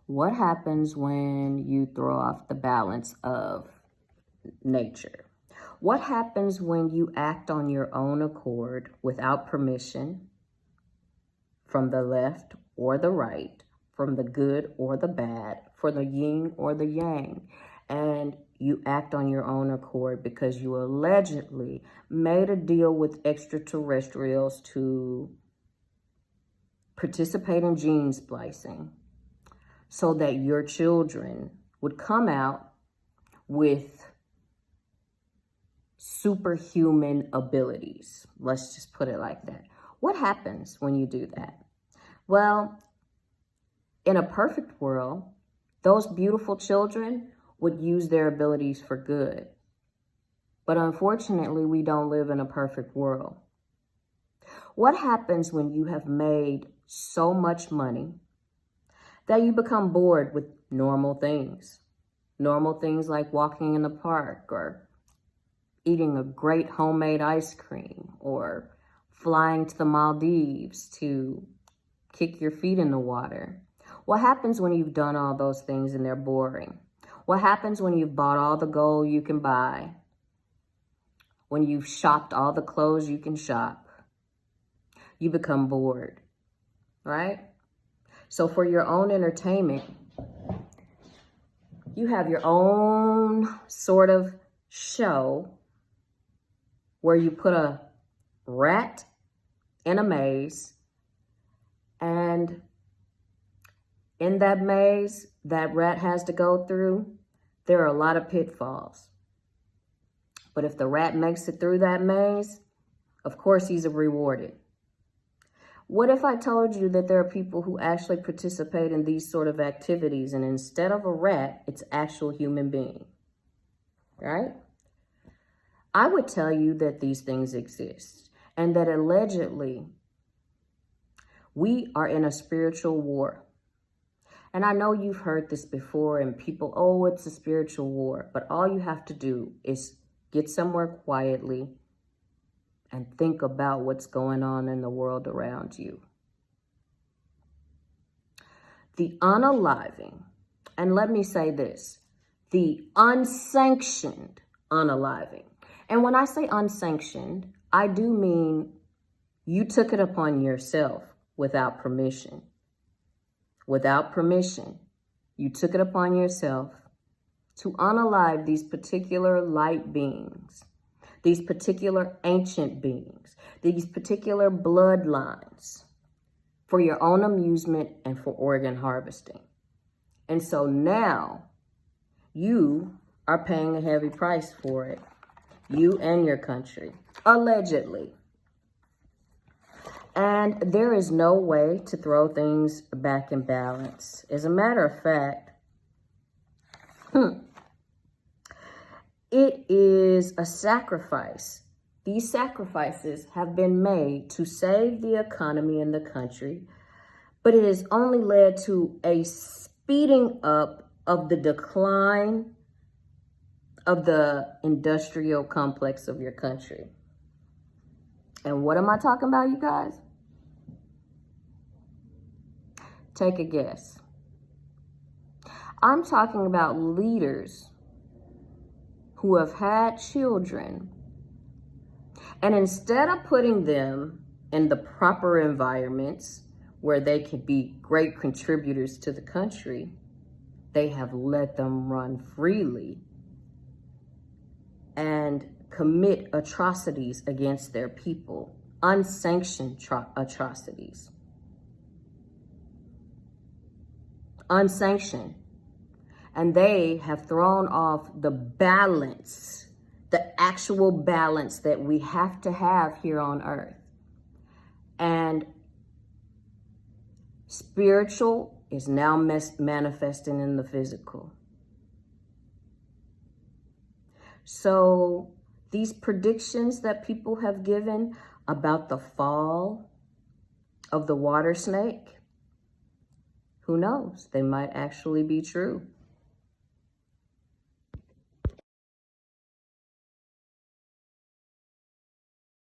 What happens when you throw off the balance of nature? What happens when you act on your own accord without permission from the left or the right, from the good or the bad, for the yin or the yang, and you act on your own accord because you allegedly made a deal with extraterrestrials to participate in gene splicing so that your children would come out with superhuman abilities. Let's just put it like that. What happens when you do that? Well, in a perfect world, those beautiful children would use their abilities for good. But unfortunately, we don't live in a perfect world. What happens when you have made so much money that you become bored with normal things? Normal things like walking in the park or eating a great homemade ice cream or flying to the Maldives to kick your feet in the water. What happens when you've done all those things and they're boring? What happens when you've bought all the gold you can buy? When you've shopped all the clothes you can shop? You become bored, right? So for your own entertainment, you have your own sort of show where you put a rat in a maze, and in that maze that rat has to go through, there are a lot of pitfalls. But if the rat makes it through that maze, of course he's rewarded. What if I told you that there are people who actually participate in these sort of activities, and instead of a rat, it's actual human being, right? I would tell you that these things exist and that allegedly we are in a spiritual war. And I know you've heard this before and people, oh, it's a spiritual war. But all you have to do is get somewhere quietly and think about what's going on in the world around you. The unaliving, and let me say this, the unsanctioned unaliving. And when I say unsanctioned, I do mean you took it upon yourself without permission. Without permission, you took it upon yourself to unalive these particular light beings, these particular ancient beings, these particular bloodlines for your own amusement and for organ harvesting. And so now you are paying a heavy price for it. You and your country, allegedly. And there is no way to throw things back in balance. As a matter of fact, it is a sacrifice. These sacrifices have been made to save the economy in the country, but it has only led to a speeding up of the decline of the industrial complex of your country. And what am I talking about, you guys? Take a guess. I'm talking about leaders who have had children, and instead of putting them in the proper environments where they could be great contributors to the country, they have let them run freely and commit atrocities against their people, unsanctioned atrocities. Unsanctioned. And they have thrown off the balance, the actual balance that we have to have here on earth. And spiritual is now manifesting in the physical. So these predictions that people have given about the fall of the water snake, who knows? They might actually be true.